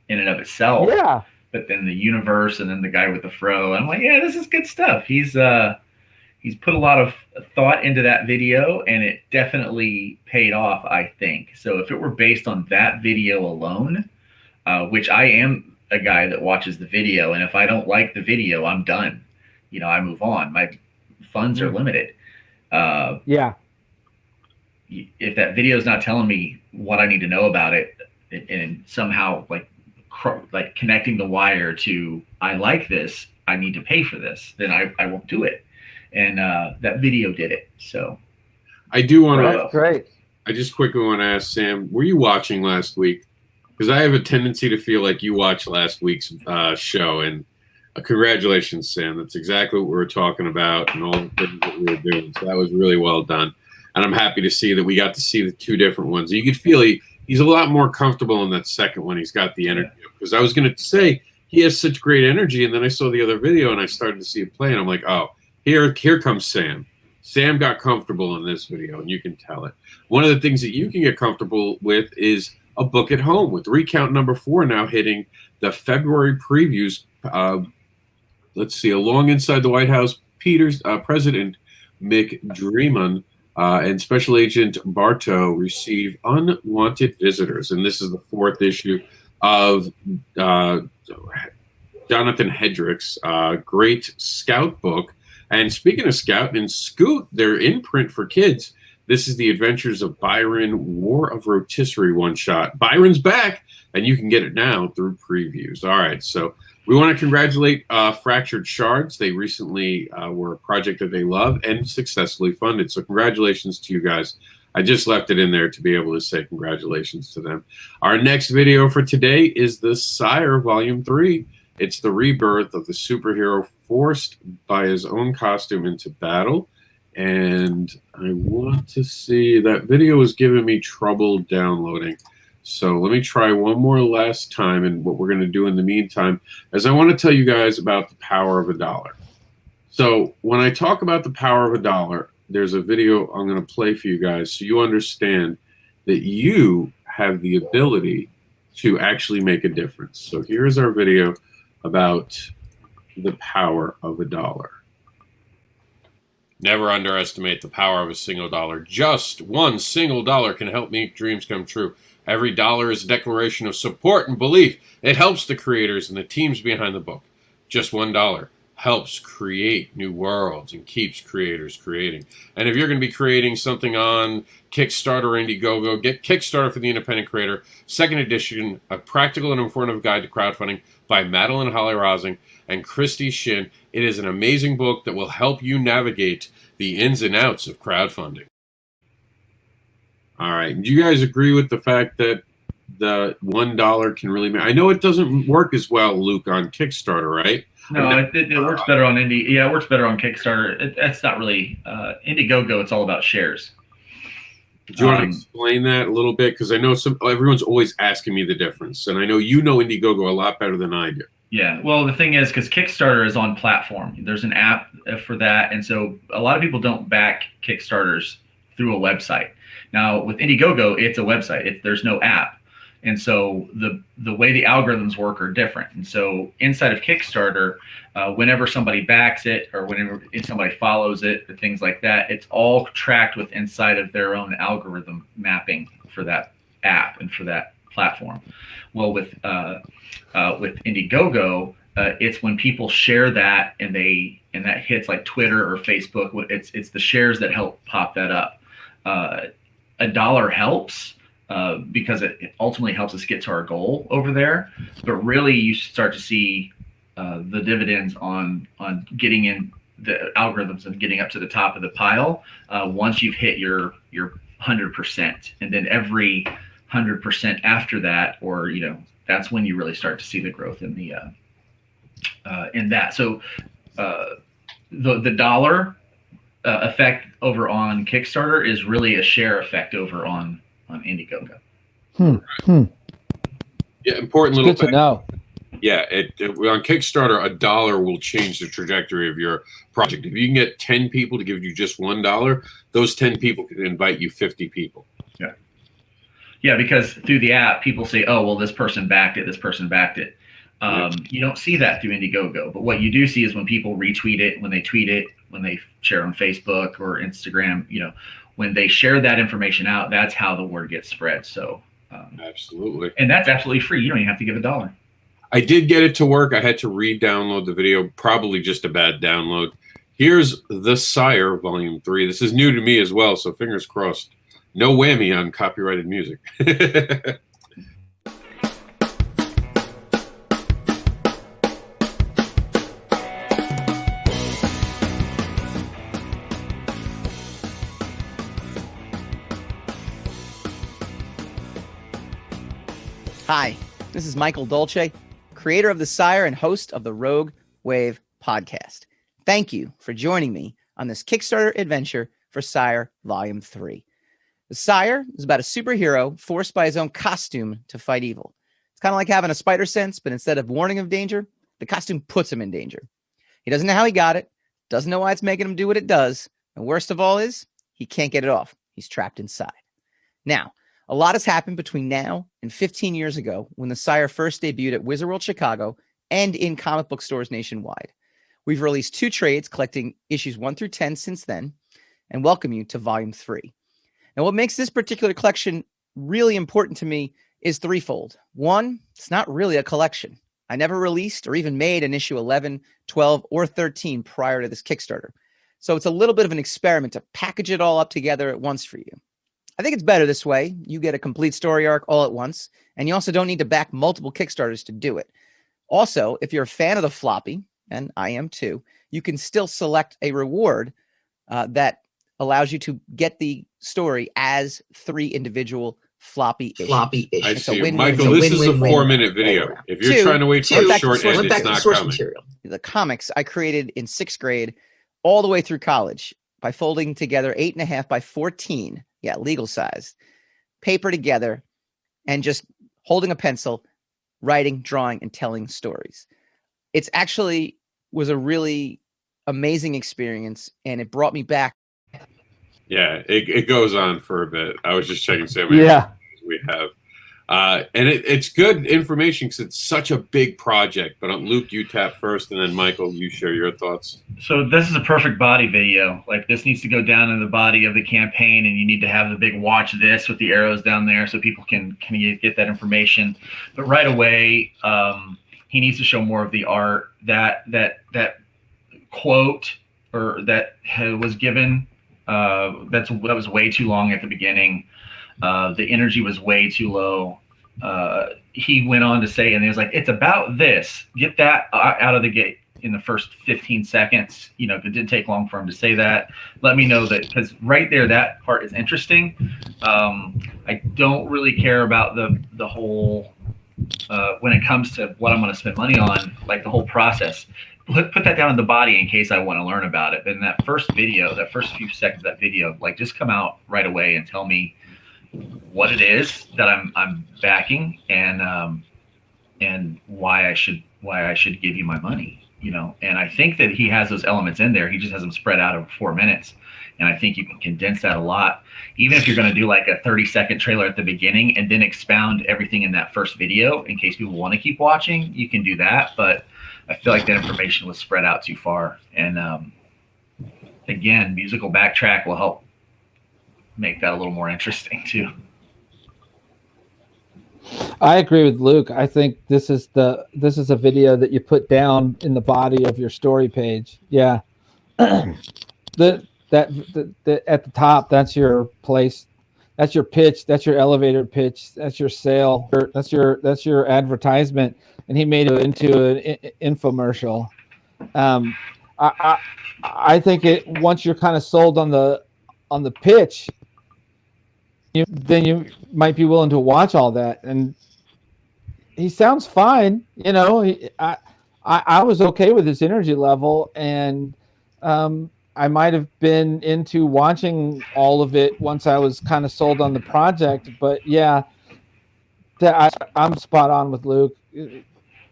in and of itself. Yeah. But then the universe, and then the guy with the fro, I'm like, yeah, this is good stuff. He's put a lot of thought into that video, and it definitely paid off, I think. So if it were based on that video alone, which I am a guy that watches the video, and if I don't like the video, I'm done. You know, I move on. My funds are limited. If that video is not telling me what I need to know about it, and somehow like connecting the wire to I like this, I need to pay for this, then I won't do it. And that video did it. So I do want to. That's great. I just quickly want to ask Sam, were you watching last week? Because I have a tendency to feel like you watched last week's show. And congratulations, Sam. That's exactly what we were talking about and all the things that we were doing. So that was really well done. And I'm happy to see that we got to see the two different ones. You could feel he's a lot more comfortable in that second one. He's got the energy. Because I was going to say he has such great energy. And then I saw the other video and I started to see it play. And I'm like, oh, here comes Sam. Sam got comfortable in this video, and you can tell it. One of the things that you can get comfortable with is a book at home, with Recount number 4 now hitting the February previews. Let's see, along inside the White House, President McDreamon and Special Agent Bartow receive unwanted visitors. And this is the 4th issue of Jonathan Hedrick's great Scout book. And speaking of Scout and Scoot, their imprint for kids, this is the Adventures of Byron, War of Rotisserie one-shot. Byron's back, and you can get it now through previews. All right, so we want to congratulate Fractured Shards. They recently were a project that they love and successfully funded. So congratulations to you guys. I just left it in there to be able to say congratulations to them. Our next video for today is the Sire Volume 3. It's the rebirth of the superhero forced by his own costume into battle. And I want to see, that video is giving me trouble downloading. So let me try one more last time. And what we're going to do in the meantime is I want to tell you guys about the power of $1. So when I talk about the power of $1, there's a video I'm going to play for you guys so you understand that you have the ability to actually make a difference. So here's our video about the power of $1. Never underestimate the power of a single dollar. Just one single dollar can help make dreams come true. Every dollar is a declaration of support and belief. It helps the creators and the teams behind the book. Just $1 helps create new worlds and keeps creators creating. And if you're going to be creating something on Kickstarter or Indiegogo, get Kickstarter for the Independent Creator, 2nd edition, a practical and informative guide to crowdfunding by Madeline Holly-Rosing and Christy Shin. It is an amazing book that will help you navigate the ins and outs of crowdfunding. All right. Do you guys agree with the fact that the $1 can really make... I know it doesn't work as well, Luke, on Kickstarter, right? No, it works better on Indie. Yeah, it works better on Kickstarter. That's not really Indiegogo. It's all about shares. Do you want to explain that a little bit? Because I know everyone's always asking me the difference, and I know you know Indiegogo a lot better than I do. Yeah, well, the thing is, because Kickstarter is on platform, there's an app for that, and so a lot of people don't back Kickstarters through a website. Now, with Indiegogo, it's a website. There's no app. And so the way the algorithms work are different. And so inside of Kickstarter, whenever somebody backs it or whenever somebody follows it, or things like that, it's all tracked with inside of their own algorithm mapping for that app and for that platform. Well, with Indiegogo, it's when people share that and that hits like Twitter or Facebook. It's the shares that help pop that up. A dollar helps because it ultimately helps us get to our goal over there. But really, you start to see the dividends on getting in the algorithms and getting up to the top of the pile once you've hit your 100%, and then every 100% after that, or that's when you really start to see the growth in the in that. So the dollar effect over on Kickstarter is really a share effect over on Indiegogo. Yeah, important little Good to know. Yeah, on Kickstarter, $1 will change the trajectory of your project. If you can get 10 people to give you just $1, those 10 people can invite you 50 people. Yeah, because through the app, people say, "Oh, well, this person backed it. This person backed it." You don't see that through Indiegogo, but what you do see is when people retweet it, when they tweet it, when they share on Facebook or Instagram. When they share that information out, that's how the word gets spread. So absolutely, and that's absolutely free. You don't even have to give $1. I did get it to work. I had to re-download the video, probably just a bad download. Here's The Sire, Volume 3. This is new to me as well, so fingers crossed. No whammy on copyrighted music. Hi, this is Michael Dolce, creator of The Sire and host of the Rogue Wave podcast. Thank you for joining me on this Kickstarter adventure for Sire Volume 3. The Sire is about a superhero forced by his own costume to fight evil. It's kind of like having a spider sense, but instead of warning of danger, the costume puts him in danger. He doesn't know how he got it, doesn't know why it's making him do what it does, and worst of all is, he can't get it off. He's trapped inside. Now, a lot has happened between now and 15 years ago when the Sire first debuted at Wizard World Chicago and in comic book stores nationwide. We've released 2 trades collecting issues 1 through 10 since then, and welcome you to Volume 3. Now, what makes this particular collection really important to me is threefold. One, it's not really a collection. I never released or even made an issue 11, 12, or 13 prior to this Kickstarter. So it's a little bit of an experiment to package it all up together at once for you. I think it's better this way. You get a complete story arc all at once, and you also don't need to back multiple Kickstarters to do it. Also, if you're a fan of the floppy, and I am too, you can still select a reward that allows you to get the story as 3 individual floppy issues. I see. Michael, this is a 4-minute video. If you're trying to wait for a short end, it's not coming. The comics I created in 6th grade all the way through college by folding together 8.5 by 14, legal size, paper together, and just holding a pencil, writing, drawing, and telling stories. It's actually was a really amazing experience, and it brought me back. Yeah, it goes on for a bit. I was just checking so many we have. And it's good information because it's such a big project. But Luke, you tap first, and then Michael, you share your thoughts. So this is a perfect body video. Like, this needs to go down in the body of the campaign, and you need to have the big watch this with the arrows down there so people can get that information. But right away, he needs to show more of the art. That quote or that was given, that was way too long at the beginning. The energy was way too low. He went on to say, and he was like, "It's about this. Get that out of the gate in the first 15 seconds." It didn't take long for him to say that. Let me know that, because right there, that part is interesting. I don't really care about the whole when it comes to what I'm going to spend money on, like the whole process. Put that down in the body in case I want to learn about it. But in that first video, that first few seconds of that video, like, just come out right away and tell me what it is that I'm backing, and why I should give you my money, And I think that he has those elements in there. He just has them spread out over 4 minutes, and I think you can condense that a lot. Even if you're going to do like a 30-second trailer at the beginning and then expound everything in that first video in case people want to keep watching, you can do that. But I feel like that information was spread out too far. And again, musical backtrack will help make that a little more interesting too. I agree with Luke. I think this is a video that you put down in the body of your story page. Yeah. At the top, that's your place. That's your pitch. That's your elevator pitch. That's your sale. That's your advertisement. And he made it into an infomercial. I think once you're kind of sold on the pitch, then you might be willing to watch all that. And he sounds fine. You know, I was okay with his energy level, and I might have been into watching all of it once I was kind of sold on the project. But yeah, I'm spot on with Luke.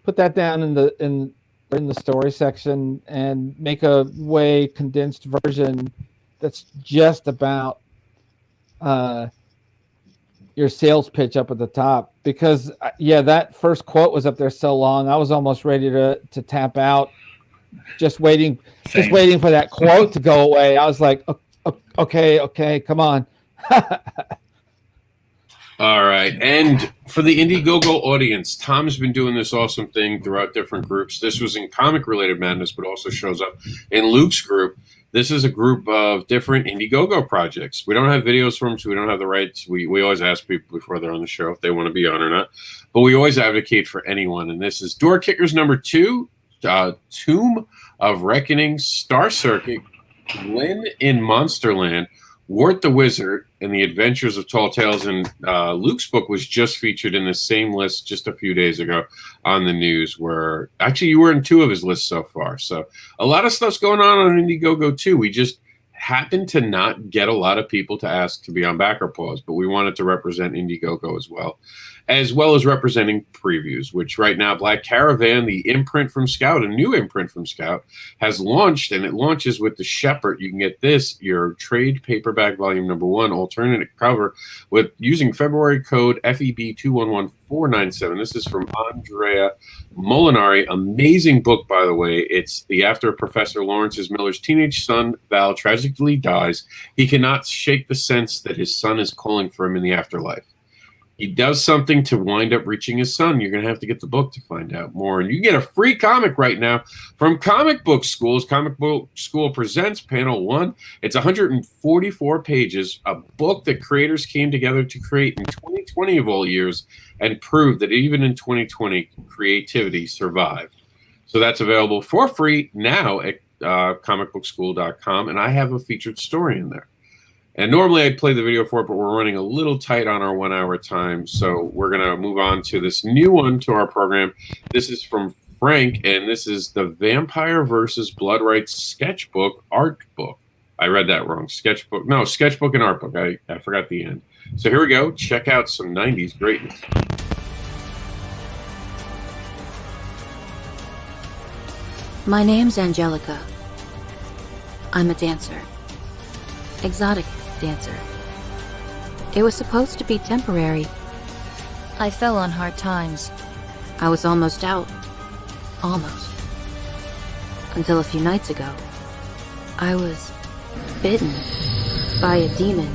Put that down in the story section and make a way condensed version that's just about your sales pitch up at the top. Because that first quote was up there so long, I was almost ready to tap out, just waiting for that quote to go away. I was like, okay, come on. All right. And for the Indiegogo audience, Tom's been doing this awesome thing throughout different groups. This was in Comic Related Madness, but also shows up in Luke's group. This is a group of different Indiegogo projects. We don't have videos from them, so we don't have the rights. We always ask people before they're on the show if they want to be on or not. But we always advocate for anyone. And this is Door Kickers number 2, Tomb of Reckoning, Star Circuit, Lynn in Monsterland, Wart the Wizard, and the Adventures of Tall Tales. And Luke's book was just featured in the same list just a few days ago on the news, where actually you were in 2 of his lists so far. So a lot of stuff's going on Indiegogo too. We just happened to not get a lot of people to ask to be on Backer Pause, but we wanted to represent Indiegogo as well as representing previews, which right now Black Caravan, the imprint from Scout, a new imprint from Scout, has launched, and it launches with the Shepherd. You can get this, your trade paperback volume number 1, alternate cover, with using February code FEB211497. This is from Andrea Molinari. Amazing book, by the way. It's after Professor Lawrence Miller's teenage son, Val, tragically dies. He cannot shake the sense that his son is calling for him in the afterlife. He does something to wind up reaching his son. You're going to have to get the book to find out more. And you get a free comic right now from Comic Book Schools. Comic Book School presents Panel 1. It's 144 pages, a book that creators came together to create in 2020 of all years, and proved that even in 2020, creativity survived. So that's available for free now at comicbookschool.com, and I have a featured story in there. And normally I'd play the video for it, but we're running a little tight on our 1 hour time. So we're going to move on to this new one to our program. This is from Frank, and this is the Vampire versus Blood Rights Sketchbook Art Book. I read that wrong. Sketchbook and Art Book. I forgot the end. So here we go. Check out some 90s greatness. My name's Angelica. I'm a dancer. Exotic dancer. It was supposed to be temporary. I fell on hard times. I was almost out. Almost. Until a few nights ago. I was bitten by a demon.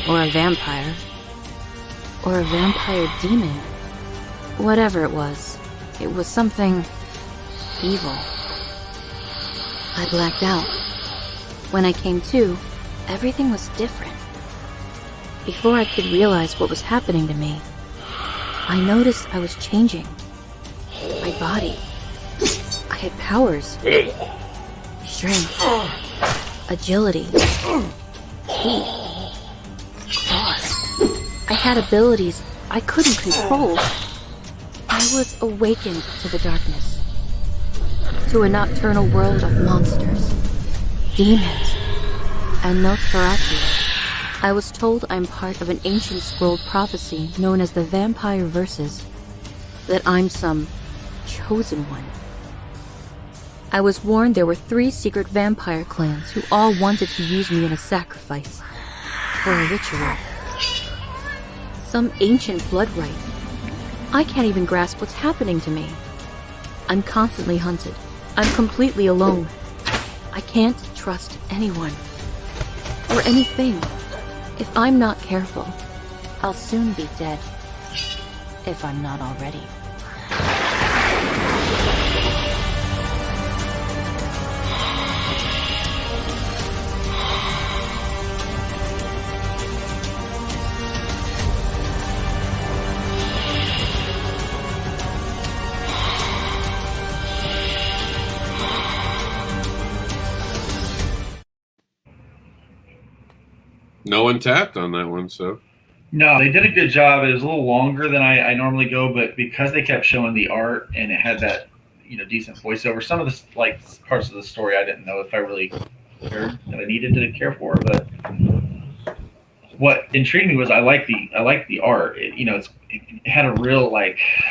Or a vampire. Or a vampire demon. Whatever it was something evil. I blacked out. When I came to, everything was different. Before I could realize what was happening to me, I noticed I was changing. My body. I had powers. Strength. Agility. Teeth. Claws. I had abilities I couldn't control. I was awakened to the darkness. To a nocturnal world of monsters. Demons. And Nosferatu. I was told I'm part of an ancient scrolled prophecy known as the Vampire Verses. That I'm some chosen one. I was warned there were 3 secret vampire clans who all wanted to use me in a sacrifice. For a ritual. Some ancient blood rite. I can't even grasp what's happening to me. I'm constantly hunted. I'm completely alone. I can't trust anyone. Or anything. If I'm not careful, I'll soon be dead. if I'm not already. No one tapped on that one, so. No, they did a good job. It was a little longer than I normally go, but because they kept showing the art and it had that, decent voiceover, some of the parts of the story I didn't know if I really cared that I needed to care for. But what intrigued me was I liked the art. It had a real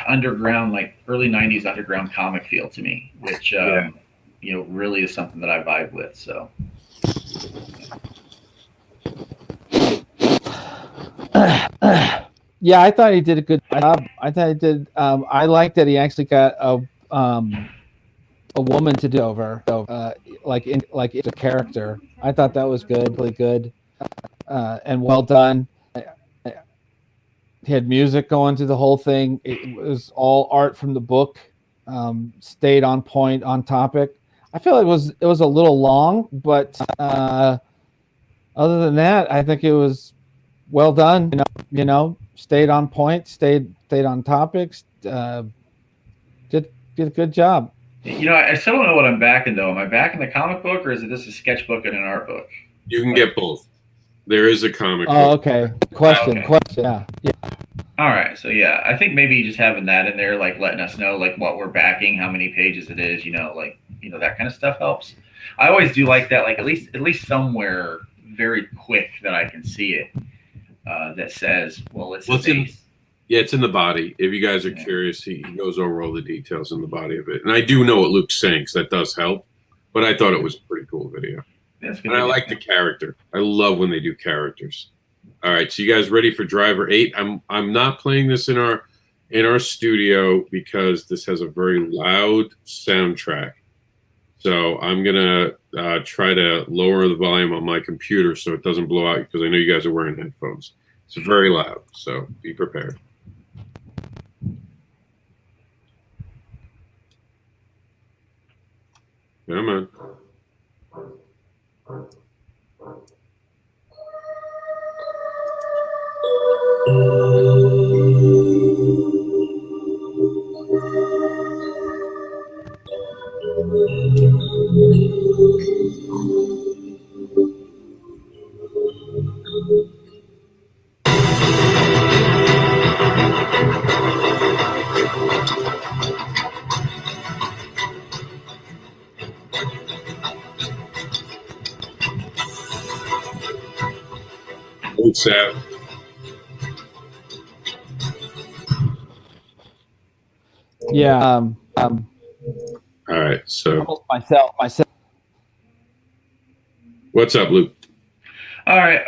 underground, early '90s underground comic feel to me, which really is something that I vibe with. So. Yeah, I thought he did a good job. I thought he did. I liked that he actually got a woman to do over, like it's a character. I thought that was good, really good, and well done. He had music going through the whole thing. It was all art from the book. Stayed on point, on topic. I feel like it was a little long, but other than that, I think it was well done. Stayed on point, stayed on topics. Did a good job. I still don't know what I'm backing though. Am I backing the comic book or is it just a sketchbook and an art book? You can get both. There is a comic book. Oh, okay. Question. Yeah. All right. So yeah, I think maybe just having that in there, letting us know what we're backing, how many pages it is, that kind of stuff helps. I always do like that, at least somewhere very quick that I can see it. That says, it's it's in the body. If you guys are curious, he goes over all the details in the body of it. And I do know what Luke's saying, so that does help. But I thought it was a pretty cool video. And I like the character. I love when they do characters. All right, so you guys ready for Driver 8? I'm not playing this in our studio because this has a very loud soundtrack. So I'm gonna try to lower the volume on my computer so it doesn't blow out because I know you guys are wearing headphones. It's very loud, so be prepared. Come on. What's that? Yeah. All right. So myself. What's up, Luke? All right.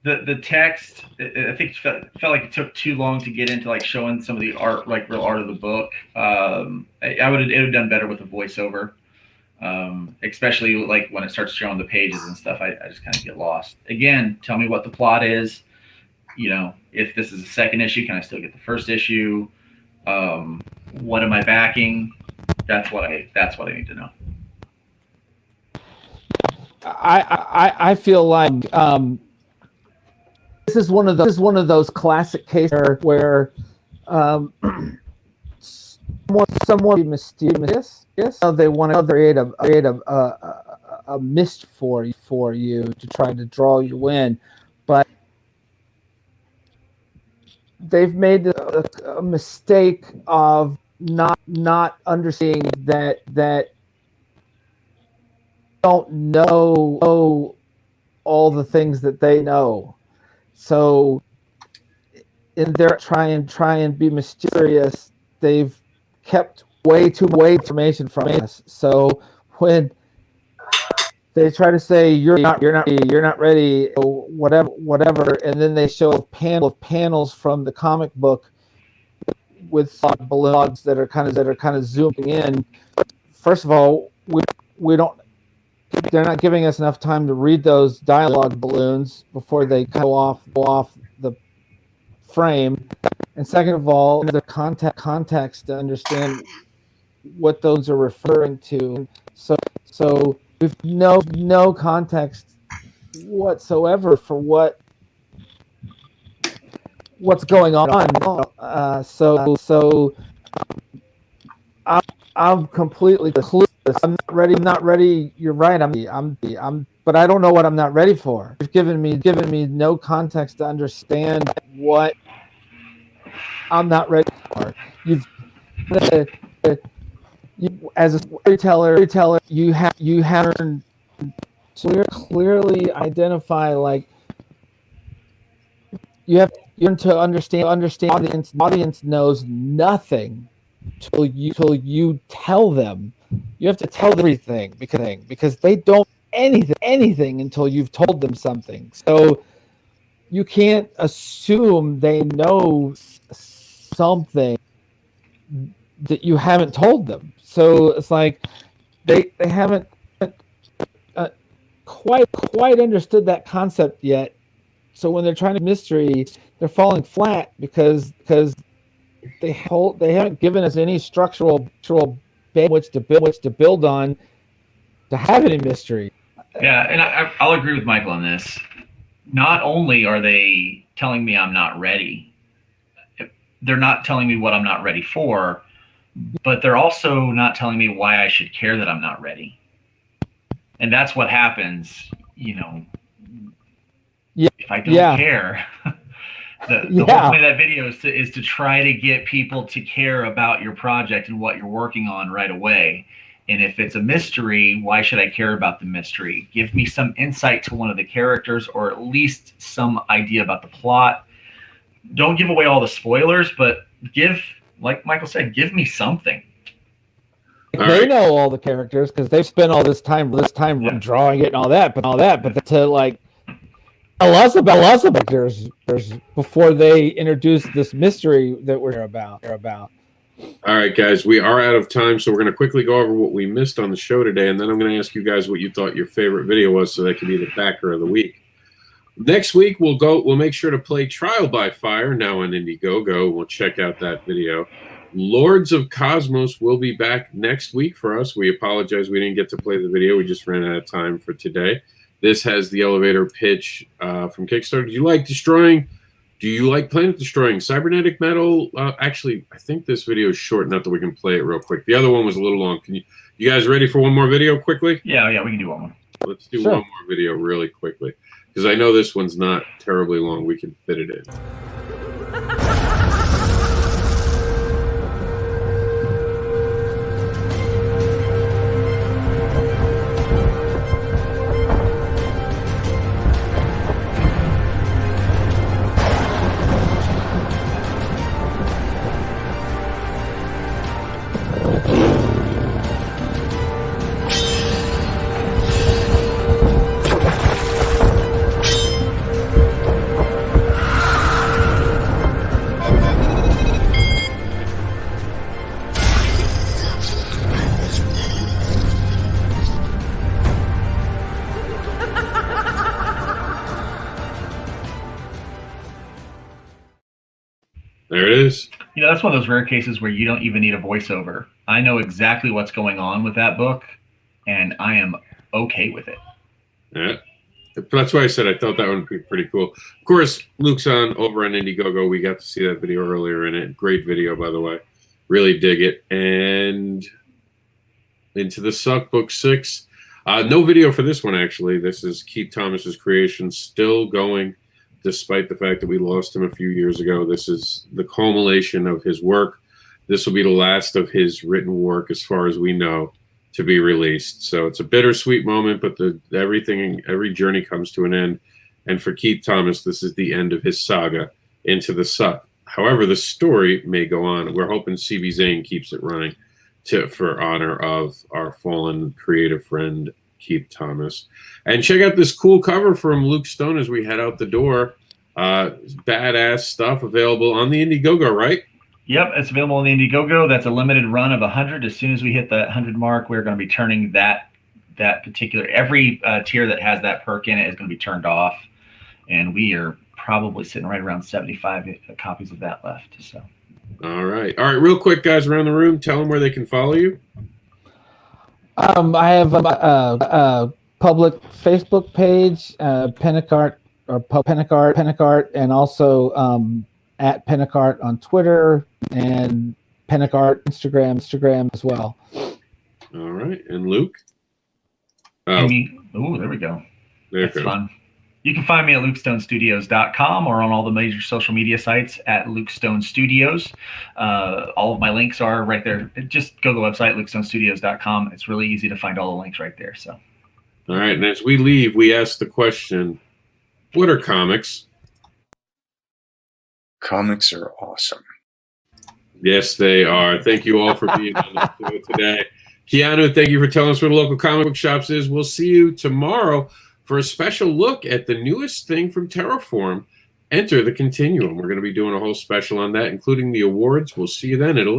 The text, I think felt like it took too long to get into showing some of the art, real art of the book. It would have done better with a voiceover, especially when it starts showing the pages and stuff. I just kind of get lost. Again, tell me what the plot is. If this is a second issue, can I still get the first issue? What am I backing? That's what I need to know. I feel like this is one of those classic cases where someone mysterious. Yes, they want to create a mist for you to try to draw you in, but they've made a mistake of not understanding that don't know all the things that they know. So in their try and be mysterious, they've kept way too much information from us. So when they try to say you're not ready, whatever, and then they show panels from the comic book with balloons that are kind of zooming in. First of all, we don't. They're not giving us enough time to read those dialogue balloons before they go off the frame. and second of all, the context to understand what those are referring to. So if no context whatsoever for what's going on, so I'm completely clueless. I'm not ready. You're right. But I don't know what I'm not ready for. You've given me no context to understand what I'm not ready for. As a storyteller, you have to clearly identify, like, you have to understand the audience knows nothing till you tell them. You have to tell them everything because they don't anything until you've told them something. So you can't assume they know something that you haven't told them. So it's like they haven't quite understood that concept yet. So when they're trying to mystery, they're falling flat because they haven't given us any structural base which to build on to have any mystery. Yeah, and I'll agree with Michael on this. Not only are they telling me I'm not ready, they're not telling me what I'm not ready for, but they're also not telling me why I should care that I'm not ready. And that's what happens, if I don't care. The whole point of that video is to try to get people to care about your project and what you're working on right away. And if it's a mystery, why should I care about the mystery? Give me some insight to one of the characters, or at least some idea about the plot. Don't give away all the spoilers, but like Michael said, give me something. They know all the characters because they've spent all this time drawing it and all that, but to like tell us about characters before they introduce this mystery that we're about. All right, guys, we are out of time, so we're going to quickly go over what we missed on the show today, and then I'm going to ask you guys what you thought your favorite video was, so that can be the backer of the week. Next week, we'll make sure to play Trial by Fire, now on Indiegogo. We'll check out that video. Lords of Cosmos will be back next week for us. We apologize we didn't get to play the video. We just ran out of time for today. This has the elevator pitch from Kickstarter. Do you like Planet Destroying Cybernetic Metal? Actually, I think this video is short enough that we can play it real quick. The other one was a little long. You guys ready for one more video quickly? Yeah, we can do one more. Let's do one more video really quickly, because I know this one's not terribly long. We can fit it in. There it is. That's one of those rare cases where you don't even need a voiceover. I know exactly what's going on with that book, and I am okay with it. Yeah. That's why I said I thought that one would be pretty cool. Of course, Luke's over on Indiegogo. We got to see that video earlier in it. Great video, by the way. Really dig it. And Into the Suck, Book 6. No video for this one, actually. This is Keith Thomas's creation, still going, despite the fact that we lost him a few years ago. This is the culmination of his work. This will be the last of his written work, as far as we know, to be released. So it's a bittersweet moment, but every journey comes to an end. And for Keith Thomas, this is the end of his saga, Into the Suck. However, the story may go on. We're hoping CB Zane keeps it running for honor of our fallen creative friend, Keith Thomas. And check out this cool cover from Luke Stone as we head out the door. Badass stuff available on the Indiegogo, right? Yep, it's available on the Indiegogo. That's a limited run of 100. As soon as we hit that 100 mark, we're going to be turning that particular, every tier that has that perk in it is going to be turned off. And we are probably sitting right around 75 copies of that left. So. All right. Real quick, guys, around the room, tell them where they can follow you. I have a public Facebook page, Pennicart or Pennicart, and also at Pennicart on Twitter and Pennicart Instagram as well. All right. And Luke? There we go. That's fun. You can find me at lukestonestudios.com or on all the major social media sites at Luke Stone Studios. All of my links are right there. Just go to the website, lukestonestudios.com. It's really easy to find all the links right there. So, all right. And as we leave, we ask the question, what are comics? Comics are awesome. Yes, they are. Thank you all for being on the show today. Keanu, thank you for telling us where the local comic book shops is. We'll see you tomorrow for a special look at the newest thing from Terraform, Enter the Continuum. We're going to be doing a whole special on that, including the awards. We'll see you then at 11.